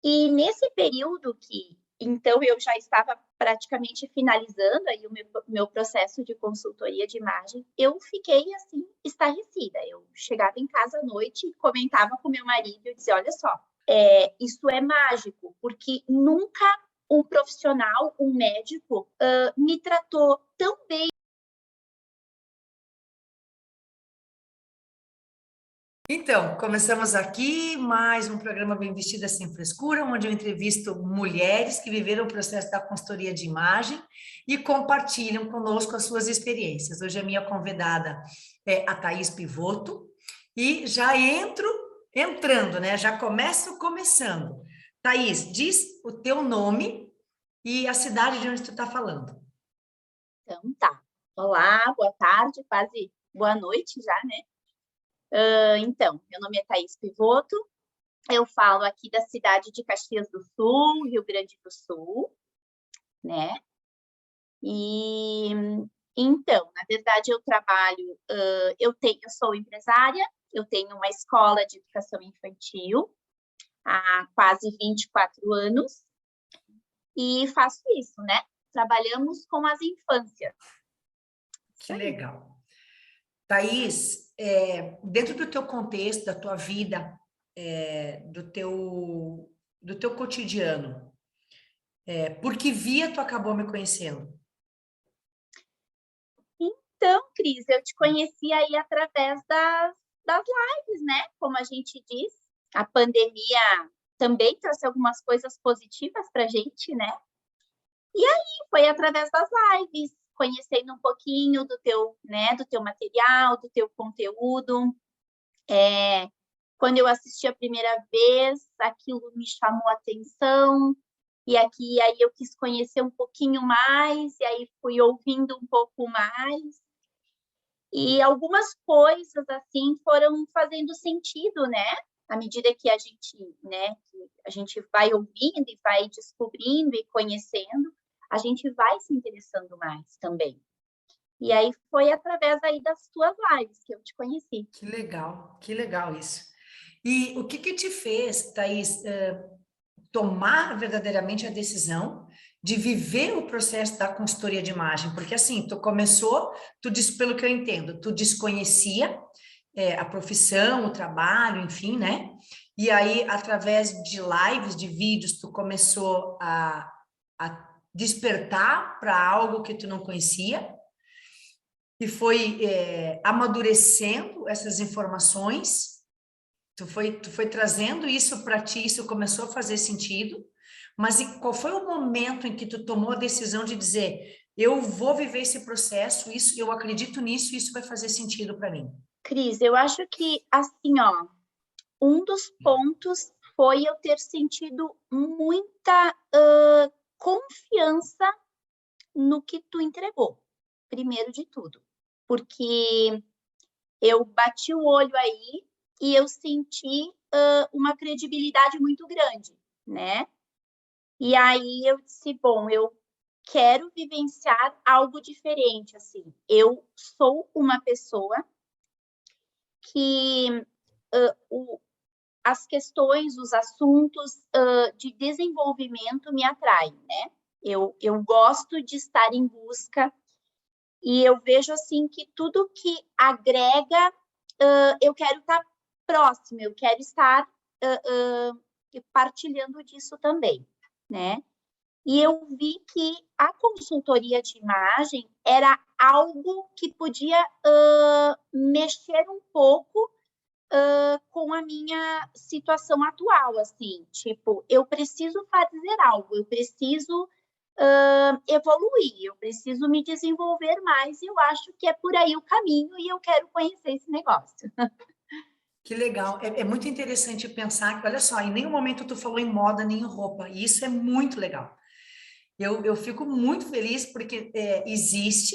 E nesse período que então eu já estava praticamente finalizando aí o meu processo de consultoria de imagem, eu fiquei, assim, estarrecida. Eu chegava em casa à noite e comentava com meu marido, eu dizia: "Olha só, isso é mágico, porque nunca um profissional, um médico, me tratou tão bem". Então, começamos aqui mais um programa Bem Vestida Sem Frescura, onde eu entrevisto mulheres que viveram o processo da consultoria de imagem e compartilham conosco as suas experiências. Hoje a minha convidada é a Thaís Pivoto e já entrando, né? Já começo começando. Thaís, diz o teu nome e a cidade de onde tu está falando. Então tá. Olá, boa tarde, quase boa noite já, né. Então, meu nome é Thaís Pivoto, eu falo aqui da cidade de Caxias do Sul, Rio Grande do Sul, né. E, então, na verdade eu trabalho, eu sou empresária, eu tenho uma escola de educação infantil há quase 24 anos e faço isso, né, trabalhamos com as infâncias. Isso Que aí. legal. Thaís, dentro do teu contexto, da tua vida, do teu cotidiano, por que via tu acabou me conhecendo? Então, Cris, eu te conheci aí através das lives, né, como a gente diz. A pandemia também trouxe algumas coisas positivas pra gente, né. E aí foi através das lives, conhecendo um pouquinho do teu, né, do teu material, do teu conteúdo. Quando eu assisti a primeira vez, aquilo me chamou a atenção, e aí eu quis conhecer um pouquinho mais, e aí fui ouvindo um pouco mais. E algumas coisas, assim, foram fazendo sentido, né, à medida que a gente, né, que a gente vai ouvindo e vai descobrindo e conhecendo, a gente vai se interessando mais também. E aí foi através aí das tuas lives que eu te conheci. Que legal isso. E o que que te fez, Thaís, tomar verdadeiramente a decisão de viver o processo da consultoria de imagem? Porque assim, tu disse, pelo que eu entendo, tu desconhecia, a profissão, o trabalho, enfim, né? E aí, através de lives, de vídeos, tu começou a despertar para algo que tu não conhecia, e foi amadurecendo essas informações, tu foi trazendo isso para ti, isso começou a fazer sentido, mas e qual foi o momento em que tu tomou a decisão de dizer, eu vou viver esse processo, isso, eu acredito nisso, isso vai fazer sentido para mim? Cris, eu acho que, assim, ó, um dos pontos foi eu ter sentido muita, confiança no que tu entregou, primeiro de tudo. Porque eu bati o olho aí e eu senti, uma credibilidade muito grande, né. E aí eu disse: "Bom, eu quero vivenciar algo diferente, assim". Eu sou uma pessoa que, o as questões, os assuntos, de desenvolvimento me atraem, né. Eu gosto de estar em busca e eu vejo, assim, que tudo que agrega, eu quero estar próxima, eu quero estar, partilhando disso também, né. E eu vi que a consultoria de imagem era algo que podia, mexer um pouco, com a minha situação atual, assim, tipo, eu preciso fazer algo, eu preciso, evoluir, eu preciso me desenvolver mais e eu acho que é por aí o caminho e eu quero conhecer esse negócio. Que legal. É muito interessante pensar que, olha só, em nenhum momento tu falou em moda nem em roupa, e isso é muito legal. Eu fico muito feliz porque existe,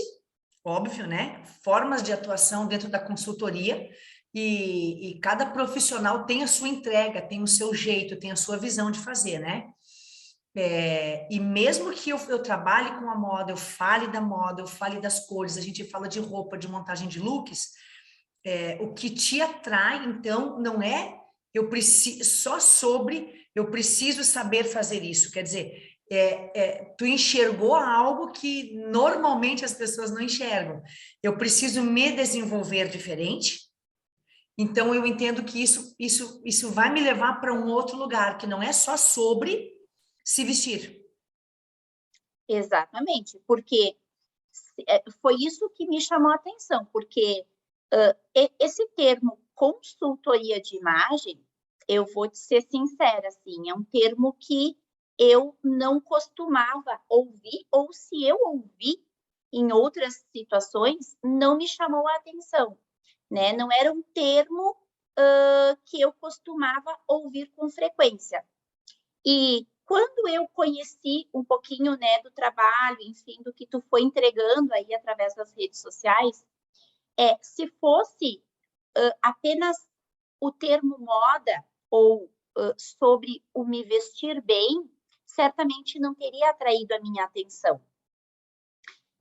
óbvio, né, formas de atuação dentro da consultoria e cada profissional tem a sua entrega, tem o seu jeito, tem a sua visão de fazer, né? E mesmo que eu trabalhe com a moda, eu fale da moda, eu fale das cores, a gente fala de roupa, de montagem de looks, o que te atrai, então, não é eu preciso, só sobre, eu preciso saber fazer isso. Quer dizer, tu enxergou algo que normalmente as pessoas não enxergam. Eu preciso me desenvolver diferente. Então, eu entendo que isso vai me levar para um outro lugar, que não é só sobre se vestir. Exatamente, porque foi isso que me chamou a atenção, porque esse termo consultoria de imagem, eu vou te ser sincera, assim, é um termo que eu não costumava ouvir, ou se eu ouvi em outras situações, não me chamou a atenção, né? Não era um termo que eu costumava ouvir com frequência. E quando eu conheci um pouquinho, né, do trabalho, enfim, do que tu foi entregando aí através das redes sociais, se fosse apenas o termo moda ou sobre o me vestir bem, certamente não teria atraído a minha atenção.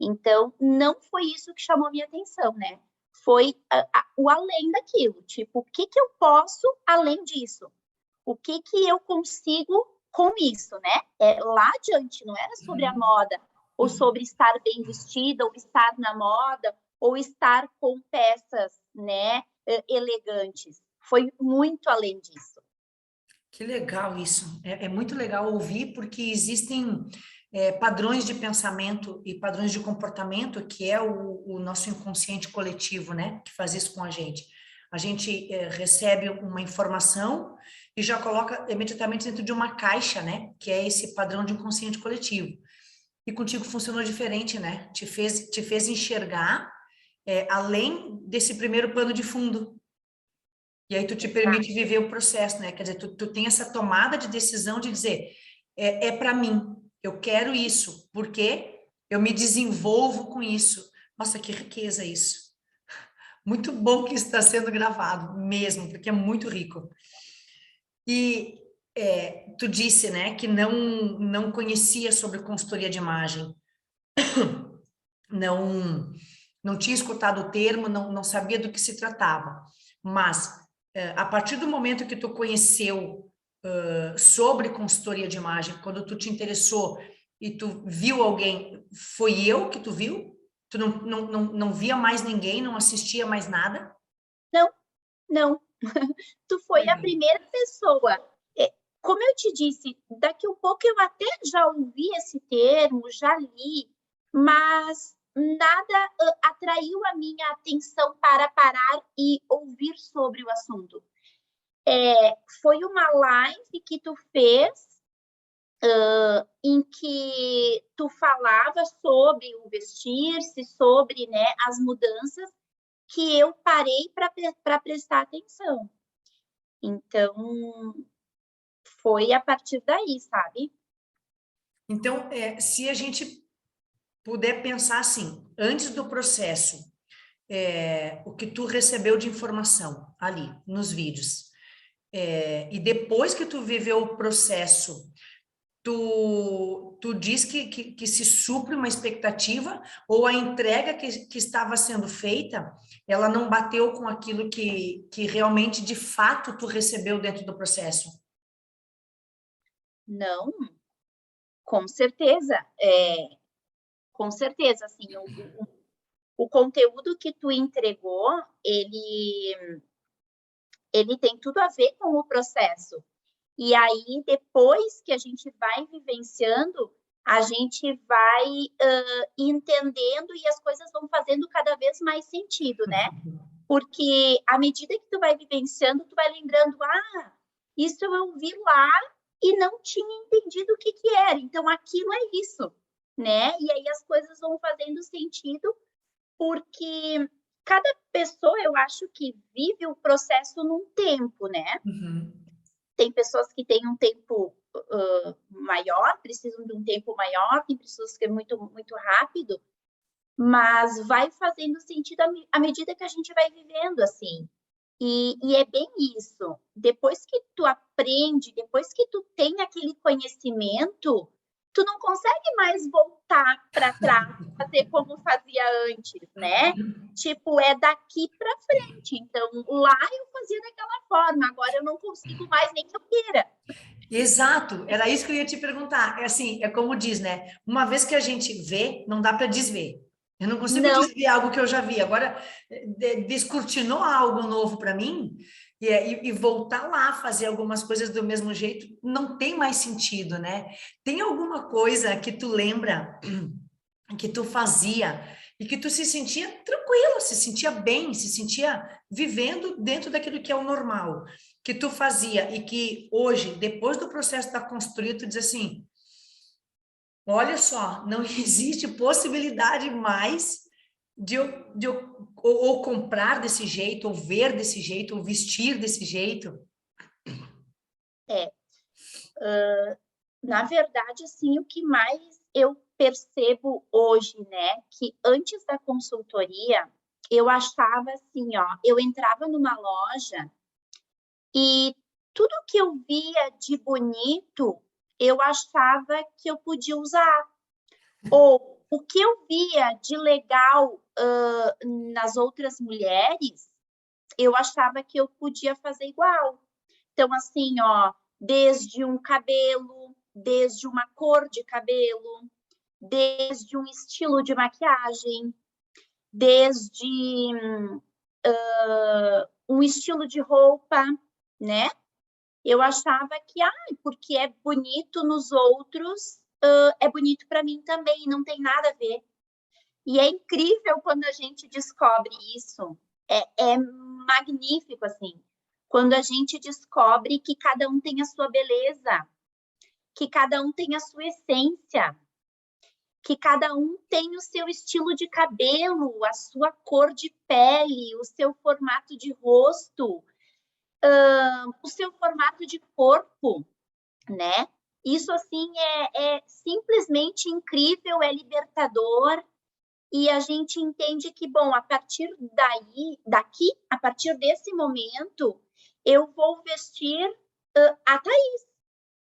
Então, não foi isso que chamou a minha atenção, né? Foi o além daquilo, tipo, o que que eu posso além disso? O que que eu consigo com isso, né? Lá adiante, não era sobre a moda, ou sobre estar bem vestida, ou estar na moda, ou estar com peças, né, elegantes. Foi muito além disso. Que legal isso. É muito legal ouvir, porque existem padrões de pensamento e padrões de comportamento, que é o nosso inconsciente coletivo, né? Que faz isso com a gente. A gente recebe uma informação e já coloca imediatamente dentro de uma caixa, né? Que é esse padrão de inconsciente coletivo. E contigo funcionou diferente, né? Te fez enxergar além desse primeiro plano de fundo. E aí tu te permite viver o processo, né? Quer dizer, tu tem essa tomada de decisão de dizer, é para mim, eu quero isso, porque eu me desenvolvo com isso. Nossa, que riqueza isso. Muito bom que isso está sendo gravado, mesmo, porque é muito rico. E tu disse, né, que não conhecia sobre consultoria de imagem, não não tinha escutado o termo, não sabia do que se tratava. Mas, a partir do momento que tu conheceu sobre consultoria de imagem, quando tu te interessou e tu viu alguém, foi eu que tu viu? Tu não via mais ninguém, não assistia mais nada? Não, não. Tu foi a Legal. primeira pessoa. Como eu te disse, daqui a um pouco eu até já ouvi esse termo, já li, mas nada atraiu a minha atenção para parar e ouvir sobre o assunto. Foi uma live que tu fez em que tu falava sobre o vestir-se, sobre, né, as mudanças, que eu parei para prestar atenção. Então, foi a partir daí, sabe? Então, se a gente puder pensar assim, antes do processo, o que tu recebeu de informação ali nos vídeos, e depois que tu viveu o processo, tu diz que se supre uma expectativa ou a entrega que estava sendo feita, ela não bateu com aquilo que realmente, de fato, tu recebeu dentro do processo? Não, com certeza. Com certeza, assim, o conteúdo que tu entregou, ele tem tudo a ver com o processo. E aí, depois que a gente vai vivenciando, a gente vai entendendo e as coisas vão fazendo cada vez mais sentido, né? Porque à medida que tu vai vivenciando, tu vai lembrando, isso eu vi lá e não tinha entendido o que que era. Então, aquilo é isso, né? E aí as coisas vão fazendo sentido, porque cada pessoa, eu acho que vive o processo num tempo, né? Uhum. Tem pessoas que têm um tempo maior, precisam de um tempo maior, tem pessoas que é muito, muito rápido, mas vai fazendo sentido à medida que a gente vai vivendo, assim. E é bem isso. Depois que tu aprende, depois que tu tem aquele conhecimento, tu não consegue mais voltar para trás e fazer como fazia antes, né? Tipo, é daqui para frente. Então, lá eu fazia daquela forma, agora eu não consigo mais nem que eu queira. Exato, era isso que eu ia te perguntar. É assim, é como diz, né? Uma vez que a gente vê, não dá para desver. Eu não consigo Não, desver algo que eu já vi. Agora, descortinou algo novo para mim e voltar lá a fazer algumas coisas do mesmo jeito não tem mais sentido, né? Tem alguma coisa que tu lembra que tu fazia e que tu se sentia tranquila, se sentia bem, se sentia vivendo dentro daquilo que é o normal, que tu fazia e que hoje, depois do processo da construir, tu diz assim, olha só, não existe possibilidade mais ou comprar desse jeito, ou ver desse jeito, ou vestir desse jeito. é. Na verdade, assim, o que mais eu percebo hoje, né, que antes da consultoria, eu achava assim, ó, eu entrava numa loja e tudo que eu via de bonito, eu achava que eu podia usar. Ou o que eu via de legal nas outras mulheres, eu achava que eu podia fazer igual. Então, assim, ó, desde um cabelo, desde uma cor de cabelo, desde um estilo de maquiagem, desde um estilo de roupa, né? Eu achava que, porque é bonito nos outros, é bonito para mim também, não tem nada a ver. E é incrível quando a gente descobre isso. É magnífico, assim. Quando a gente descobre que cada um tem a sua beleza, que cada um tem a sua essência, que cada um tem o seu estilo de cabelo, a sua cor de pele, o seu formato de rosto, o seu formato de corpo, né? Isso, assim, é simplesmente incrível, é libertador, e a gente entende que, bom, a partir daqui, a partir desse momento, eu vou vestir a Thaís.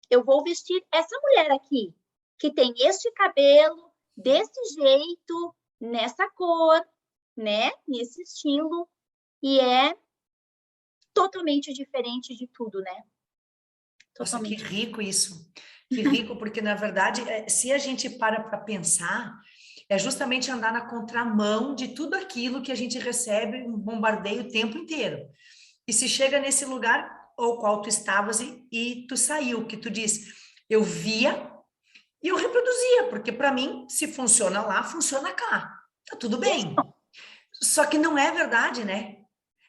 Eu vou vestir essa mulher aqui, que tem este cabelo, desse jeito, nessa cor, né? Nesse estilo, e é totalmente diferente de tudo, né? Nossa, que Totalmente. rico isso. Que rico, porque na verdade, se a gente para pensar, é justamente andar na contramão de tudo aquilo que a gente recebe, um bombardeio o tempo inteiro. E se chega nesse lugar ao qual tu estavas e tu saiu, que tu diz, eu via e eu reproduzia, porque para mim, se funciona lá, funciona cá. Tá tudo Isso, bem. Só que não é verdade, né?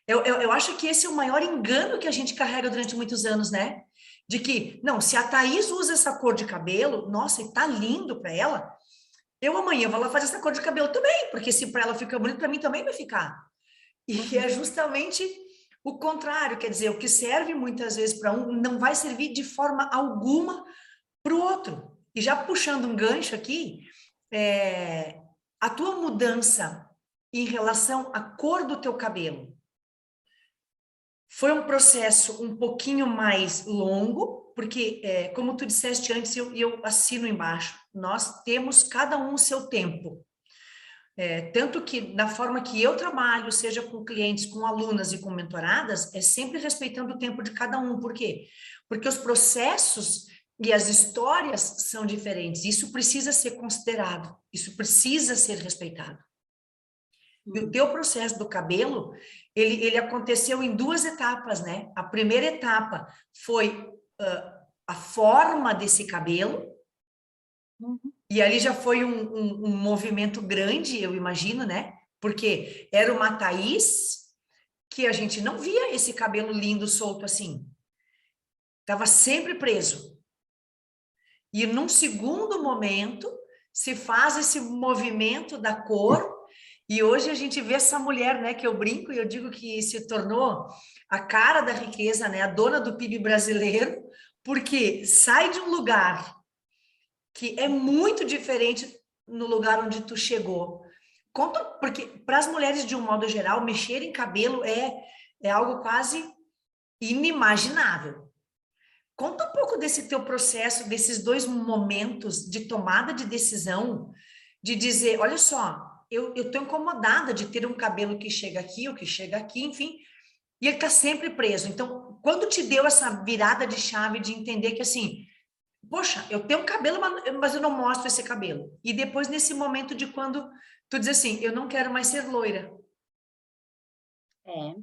Eu acho que esse é o maior engano que a gente carrega durante muitos anos, né? De que, não, se a Thaís usa essa cor de cabelo, nossa, e tá lindo para ela, eu amanhã vou lá fazer essa cor de cabelo também, porque se para ela fica bonito, para mim também vai ficar. E é justamente o contrário, quer dizer, o que serve muitas vezes para um não vai servir de forma alguma para o outro. E já puxando um gancho aqui, a tua mudança em relação à cor do teu cabelo, foi um processo um pouquinho mais longo, porque, como tu disseste antes, eu assino embaixo, nós temos cada um o seu tempo. Tanto que, na forma que eu trabalho, seja com clientes, com alunas e com mentoradas, é sempre respeitando o tempo de cada um. Por quê? Porque os processos e as histórias são diferentes. Isso precisa ser considerado, isso precisa ser respeitado. E o teu processo do cabelo, ele aconteceu em duas etapas, né? A primeira etapa foi a forma desse cabelo, e ali já foi um movimento grande, eu imagino, né? Porque era uma Thaís que a gente não via esse cabelo lindo solto assim. Estava sempre preso. E num segundo momento, se faz esse movimento da cor. E hoje a gente vê essa mulher, né, que eu brinco e eu digo que se tornou a cara da riqueza, né, a dona do PIB brasileiro, porque sai de um lugar que é muito diferente no lugar onde tu chegou. Conta, porque para as mulheres de um modo geral, mexer em cabelo é algo quase inimaginável. Conta um pouco desse teu processo, desses 2 momentos de tomada de decisão, de dizer, olha só, eu estou incomodada de ter um cabelo que chega aqui ou que chega aqui, enfim, e ele está sempre preso. Então, quando te deu essa virada de chave de entender que assim, poxa, eu tenho um cabelo, mas eu não mostro esse cabelo. E depois, nesse momento de quando tu diz assim, eu não quero mais ser loira. É.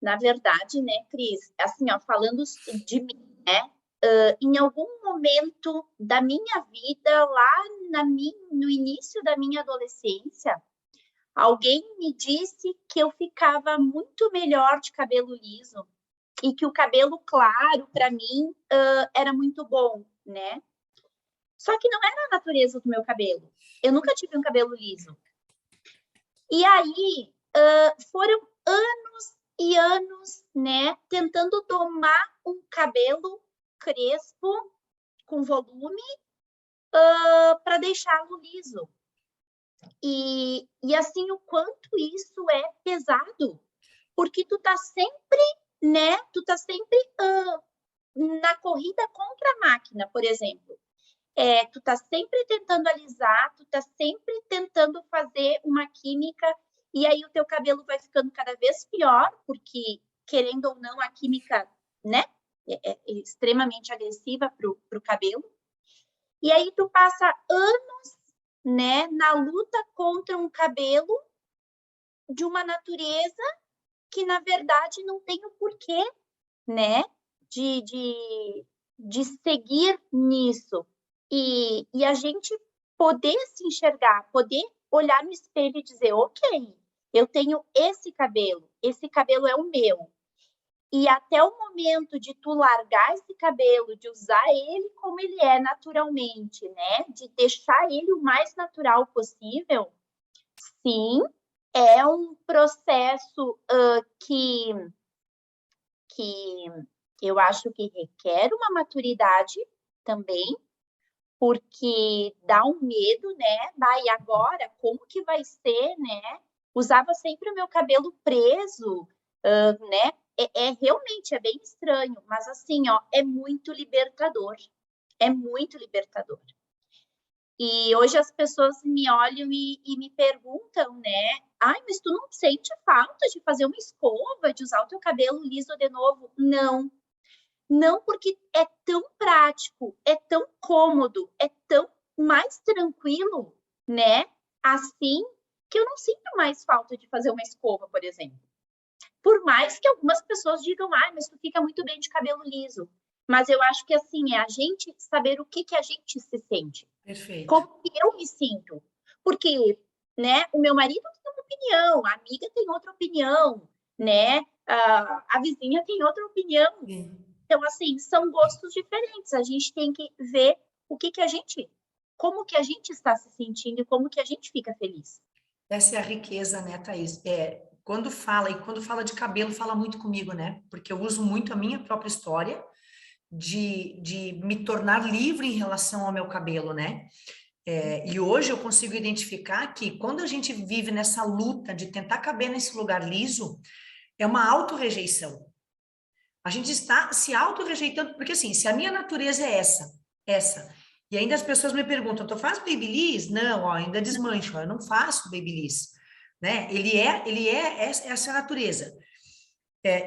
Na verdade, né, Cris, assim, ó, falando de mim, né, em algum momento da minha vida, lá no início da minha adolescência, alguém me disse que eu ficava muito melhor de cabelo liso e que o cabelo claro, para mim, era muito bom, né? Só que não era a natureza do meu cabelo. Eu nunca tive um cabelo liso. E aí, foram anos e anos, né, tentando domar um cabelo crespo, com volume, para deixá-lo liso. E assim, o quanto isso é pesado, porque tu tá sempre, né, na corrida contra a máquina, por exemplo. Tu tá sempre tentando alisar, tu tá sempre tentando fazer uma química, e aí o teu cabelo vai ficando cada vez pior, porque, querendo ou não, a química, né, é extremamente agressiva pro cabelo. E aí tu passa anos, né, na luta contra um cabelo de uma natureza que, na verdade, não tem o porquê, né, de seguir nisso. E a gente poder se enxergar, poder olhar no espelho e dizer, ok, eu tenho esse cabelo é o meu. E até o momento de tu largar esse cabelo, de usar ele como ele é naturalmente, né? De deixar ele o mais natural possível, sim, é um processo que eu acho que requer uma maturidade também, porque dá um medo, né? E agora, como que vai ser, né? Usava sempre o meu cabelo preso, né? Realmente, é bem estranho, mas assim, ó, é muito libertador. É muito libertador. E hoje as pessoas me olham e me perguntam, né? Ai, mas tu não sente falta de fazer uma escova, de usar o teu cabelo liso de novo? Não. Não, porque é tão prático, é tão cômodo, é tão mais tranquilo, né? Assim, que eu não sinto mais falta de fazer uma escova, por exemplo. Por mais que algumas pessoas digam, mas tu fica muito bem de cabelo liso. Mas eu acho que, assim, é a gente saber o que a gente se sente. Perfeito. Como que eu me sinto. Porque, né, o meu marido tem uma opinião, a amiga tem outra opinião, né? A vizinha tem outra opinião. Sim. Então, assim, são gostos diferentes. A gente tem que ver como que a gente está se sentindo e como que a gente fica feliz. Essa é a riqueza, né, Thaís? Quando fala de cabelo, fala muito comigo, né? Porque eu uso muito a minha própria história de me tornar livre em relação ao meu cabelo, né? E hoje eu consigo identificar que quando a gente vive nessa luta de tentar caber nesse lugar liso, é uma autorrejeição. A gente está se autorrejeitando, porque assim, se a minha natureza é essa, e ainda as pessoas me perguntam, tu faz babyliss? Não, ó, ainda desmancho, ó, eu não faço babyliss, né? Ele é essa natureza.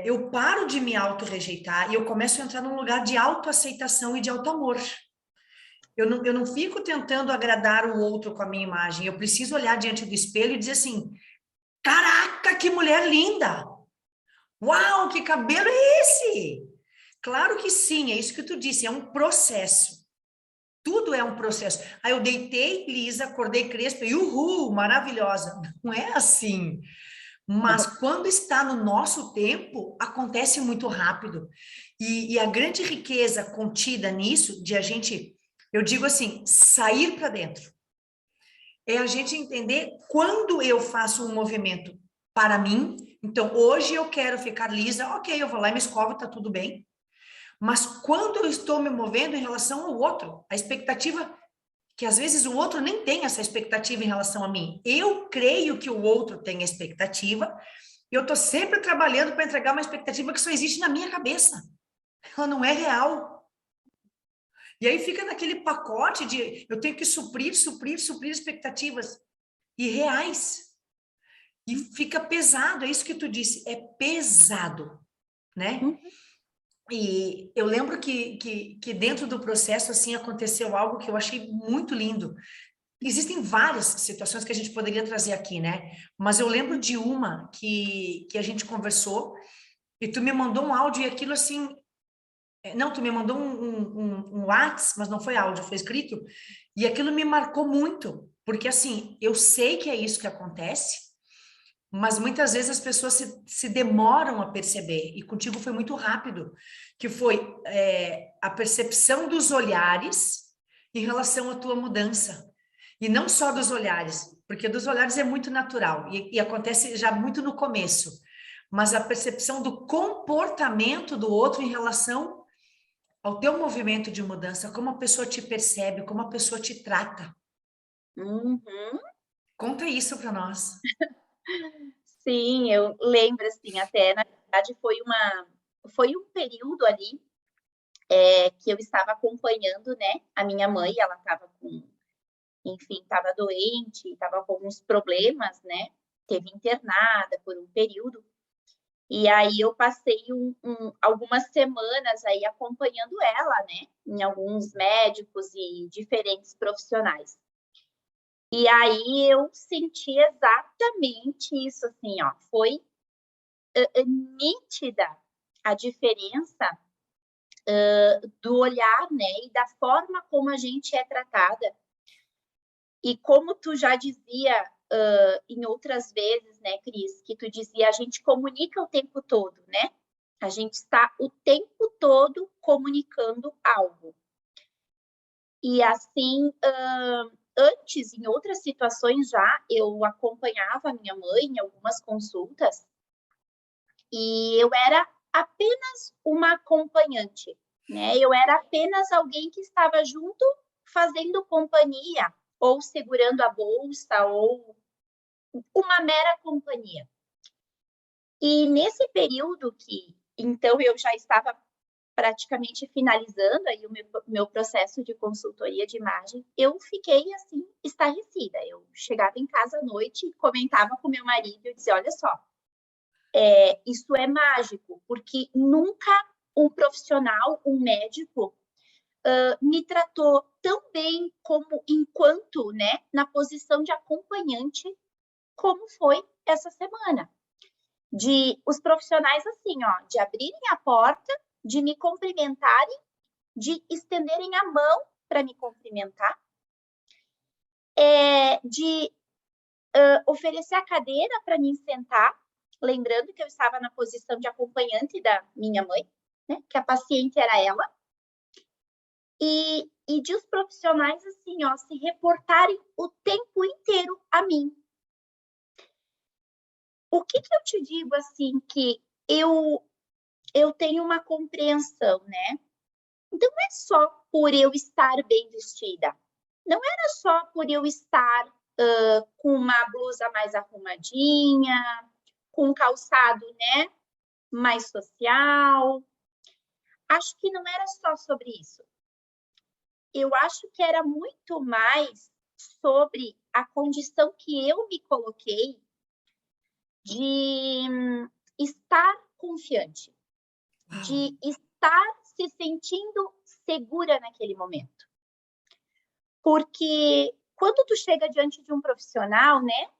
Eu paro de me autorrejeitar e eu começo a entrar num lugar de autoaceitação e de autoamor. Eu não fico tentando agradar o outro com a minha imagem, eu preciso olhar diante do espelho e dizer assim, caraca, que mulher linda! Uau, que cabelo é esse? Claro que sim, é isso que tu disse, é um processo. Tudo é um processo. Aí eu deitei lisa, acordei crespa e uhul, maravilhosa. Não é assim. Mas quando está no nosso tempo, acontece muito rápido. E a grande riqueza contida nisso, de a gente, eu digo assim, sair para dentro. É a gente entender quando eu faço um movimento para mim. Então, hoje eu quero ficar lisa, ok, eu vou lá e me escovo, tá tudo bem. Mas quando eu estou me movendo em relação ao outro, a expectativa, que às vezes o outro nem tem essa expectativa em relação a mim. Eu creio que o outro tem a expectativa, e eu estou sempre trabalhando para entregar uma expectativa que só existe na minha cabeça. Ela não é real. E aí fica naquele pacote de eu tenho que suprir expectativas irreais. E fica pesado, é isso que tu disse, é pesado, né? Uhum. E eu lembro que dentro do processo, assim, aconteceu algo que eu achei muito lindo. Existem várias situações que a gente poderia trazer aqui, né? Mas eu lembro de uma que a gente conversou e tu me mandou um áudio e aquilo assim... Não, tu me mandou um WhatsApp, mas não foi áudio, foi escrito. E aquilo me marcou muito, porque assim, eu sei que é isso que acontece, mas muitas vezes as pessoas se demoram a perceber, e contigo foi muito rápido, que foi a percepção dos olhares em relação à tua mudança. E não só dos olhares, porque dos olhares é muito natural, e acontece já muito no começo, mas a percepção do comportamento do outro em relação ao teu movimento de mudança, como a pessoa te percebe, como a pessoa te trata. Uhum. Conta isso para nós. Sim, eu lembro, assim, até, na verdade, foi um período ali que eu estava acompanhando, né, a minha mãe, ela estava enfim, estava doente, estava com alguns problemas, né, teve internada por um período, e aí eu passei algumas semanas aí acompanhando ela, né, em alguns médicos e diferentes profissionais. E aí eu senti exatamente isso, assim, ó, foi nítida a diferença do olhar, né, e da forma como a gente é tratada. E como tu já dizia em outras vezes, né, Cris, que tu dizia, a gente comunica o tempo todo, né? A gente está o tempo todo comunicando algo. E assim, antes, em outras situações já, eu acompanhava a minha mãe em algumas consultas e eu era apenas uma acompanhante, né? Eu era apenas alguém que estava junto fazendo companhia, ou segurando a bolsa, ou uma mera companhia. E nesse período que, então, eu já estava praticamente finalizando aí o meu processo de consultoria de imagem, eu fiquei, assim, estarrecida. Eu chegava em casa à noite, comentava com meu marido e dizia, olha só, isso é mágico, porque nunca um profissional, um médico, me tratou tão bem como enquanto, né, na posição de acompanhante, como foi essa semana. De os profissionais assim, ó, de abrirem a porta, de me cumprimentarem, de estenderem a mão para me cumprimentar, de oferecer a cadeira para mim sentar, lembrando que eu estava na posição de acompanhante da minha mãe, né, que a paciente era ela, e de os profissionais assim, ó, se reportarem o tempo inteiro a mim. O que eu te digo assim que eu tenho uma compreensão, né? Então não é só por eu estar bem vestida, não era só por eu estar com uma blusa mais arrumadinha, com um calçado, né, mais social. Acho que não era só sobre isso. Eu acho que era muito mais sobre a condição que eu me coloquei de estar confiante, Uau. de estar se sentindo segura naquele momento. Porque quando tu chega diante de um profissional, né,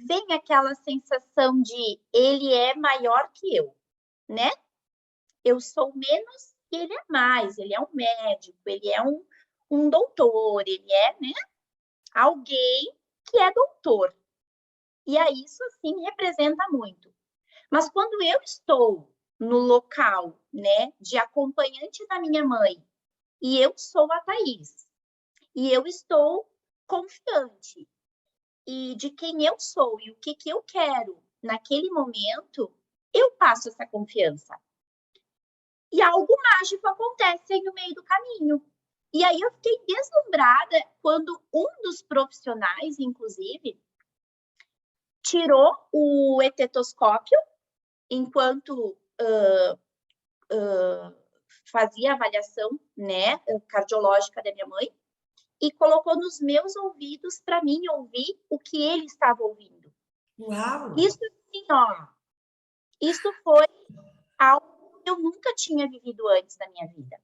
vem aquela sensação de ele é maior que eu, né? Eu sou menos e ele é mais, ele é um médico, ele é um doutor, ele é, né, alguém que é doutor. E aí isso, assim, representa muito. Mas quando eu estou no local, né, de acompanhante da minha mãe, e eu sou a Thaís, e eu estou confiante, e de quem eu sou e o que eu quero naquele momento, eu passo essa confiança. E algo mágico acontece aí no meio do caminho. E aí eu fiquei deslumbrada quando um dos profissionais, inclusive, tirou o etetoscópio enquanto fazia a avaliação, né, cardiológica da minha mãe, e colocou nos meus ouvidos para mim ouvir o que ele estava ouvindo. Uau! Isso assim, ó, isso foi algo que eu nunca tinha vivido antes na minha vida.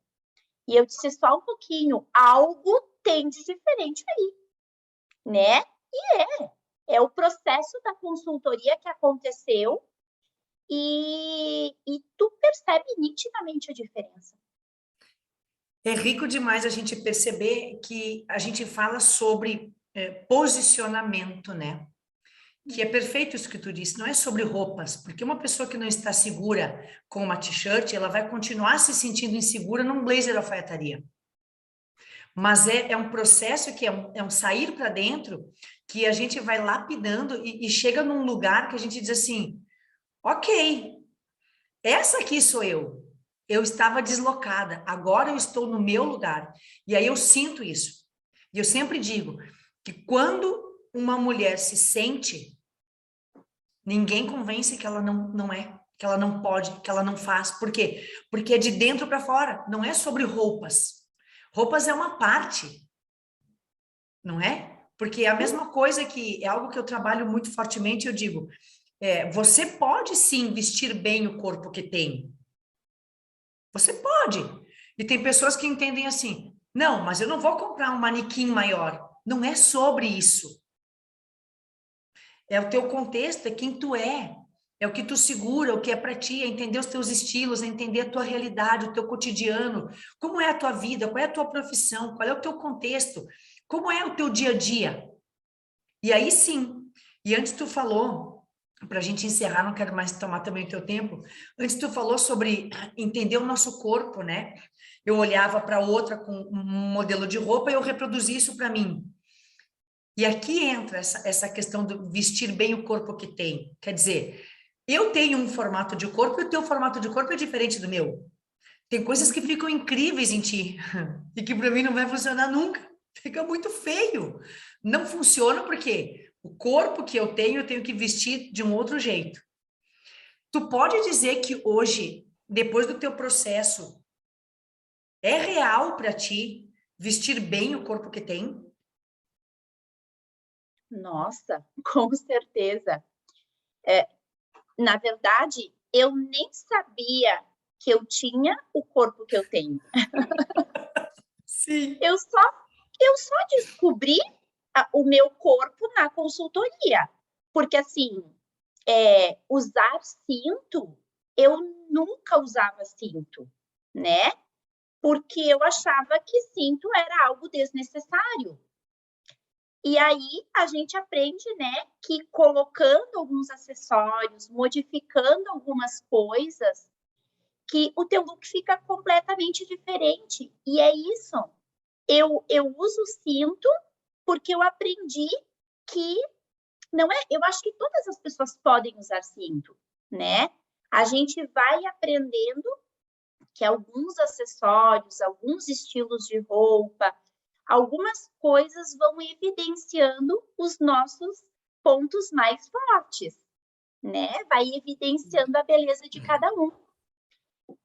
E eu disse só um pouquinho, algo tem de diferente aí, né? E é o processo da consultoria que aconteceu e tu percebe nitidamente a diferença. É rico demais a gente perceber que a gente fala sobre posicionamento, né? Que é perfeito isso que tu disse, não é sobre roupas, porque uma pessoa que não está segura com uma t-shirt, ela vai continuar se sentindo insegura num blazer de alfaiataria. Mas é um processo que é um sair para dentro, que a gente vai lapidando e chega num lugar que a gente diz assim, ok, essa aqui sou eu. Eu estava deslocada, agora eu estou no meu lugar. E aí eu sinto isso. E eu sempre digo que quando uma mulher se sente, ninguém convence que ela não é, que ela não pode, que ela não faz. Por quê? Porque é de dentro para fora, não é sobre roupas. Roupas é uma parte, não é? Porque é a mesma coisa que é algo que eu trabalho muito fortemente, eu digo, você pode sim vestir bem o corpo que tem. Você pode. E tem pessoas que entendem assim, não, mas eu não vou comprar um manequim maior. Não é sobre isso. É o teu contexto, é quem tu é. É o que tu segura, o que é para ti, é entender os teus estilos, é entender a tua realidade, o teu cotidiano, como é a tua vida, qual é a tua profissão, qual é o teu contexto, como é o teu dia a dia. E aí sim, e antes tu falou, para a gente encerrar, não quero mais tomar também o teu tempo, antes tu falou sobre entender o nosso corpo, né? Eu olhava para outra com um modelo de roupa e eu reproduzia isso para mim. E aqui entra essa questão do vestir bem o corpo que tem. Quer dizer, eu tenho um formato de corpo e o teu formato de corpo é diferente do meu. Tem coisas que ficam incríveis em ti e que para mim não vai funcionar nunca. Fica muito feio. Não funciona porque o corpo que eu tenho que vestir de um outro jeito. Tu pode dizer que hoje, depois do teu processo, é real para ti vestir bem o corpo que tem? Nossa, com certeza. Na verdade, eu nem sabia que eu tinha o corpo que eu tenho. Sim. Eu só descobri o meu corpo na consultoria. Porque, assim, usar cinto, eu nunca usava cinto, né? Porque eu achava que cinto era algo desnecessário. E aí a gente aprende, né, que colocando alguns acessórios, modificando algumas coisas, que o teu look fica completamente diferente. E é isso. Eu uso cinto porque eu aprendi que não é. Eu acho que todas as pessoas podem usar cinto, né? A gente vai aprendendo que alguns acessórios, alguns estilos de roupa, algumas coisas vão evidenciando os nossos pontos mais fortes, né? Vai evidenciando a beleza de cada um.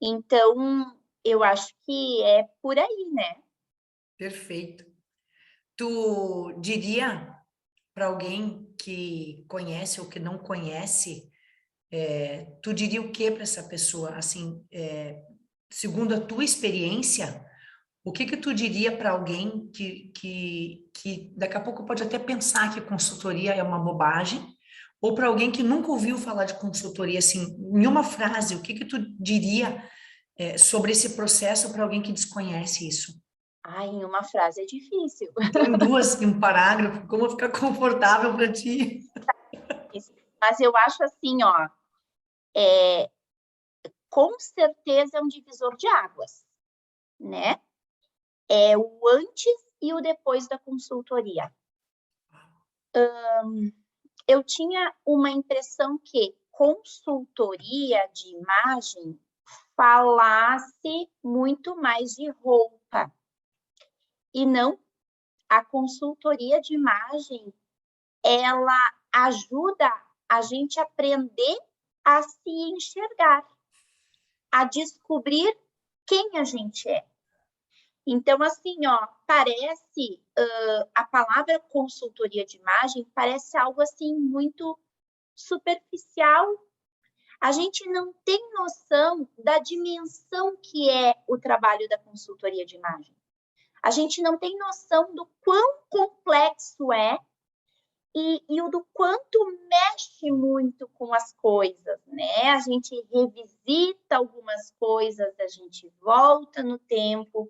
Então, eu acho que é por aí, né? Perfeito. Tu diria para alguém que conhece ou que não conhece, tu diria o que para essa pessoa? Assim, segundo a tua experiência, o que tu diria para alguém que daqui a pouco pode até pensar que consultoria é uma bobagem, ou para alguém que nunca ouviu falar de consultoria, assim, em uma frase, o que tu diria, sobre esse processo para alguém que desconhece isso? Em uma frase é difícil. Então, em duas, em um parágrafo, como ficar confortável para ti? Mas eu acho assim, ó, é, com certeza é um divisor de águas, né? É o antes e o depois da consultoria. Eu tinha uma impressão que consultoria de imagem falasse muito mais de roupa e não. A consultoria de imagem, ela ajuda a gente a aprender a se enxergar, a descobrir quem a gente é. Então, assim, ó, parece, a palavra consultoria de imagem parece algo, assim, muito superficial. A gente não tem noção da dimensão que é o trabalho da consultoria de imagem. A gente não tem noção do quão complexo é e o do quanto mexe muito com as coisas, né? A gente revisita algumas coisas, a gente volta no tempo,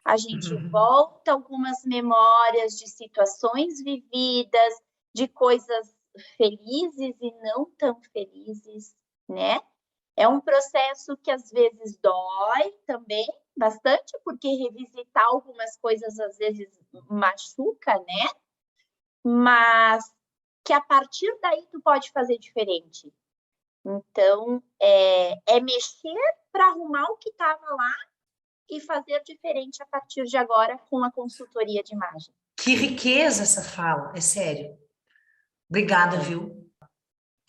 a gente volta algumas memórias de situações vividas, de coisas felizes e não tão felizes, né? É um processo que às vezes dói também bastante, porque revisitar algumas coisas às vezes machuca, né? Mas que a partir daí tu pode fazer diferente. Então, é mexer para arrumar o que estava lá e fazer diferente a partir de agora com a consultoria de imagem. Que riqueza essa fala, é sério. Obrigada, viu? Então,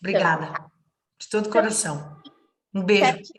Obrigada, de todo coração. Um beijo.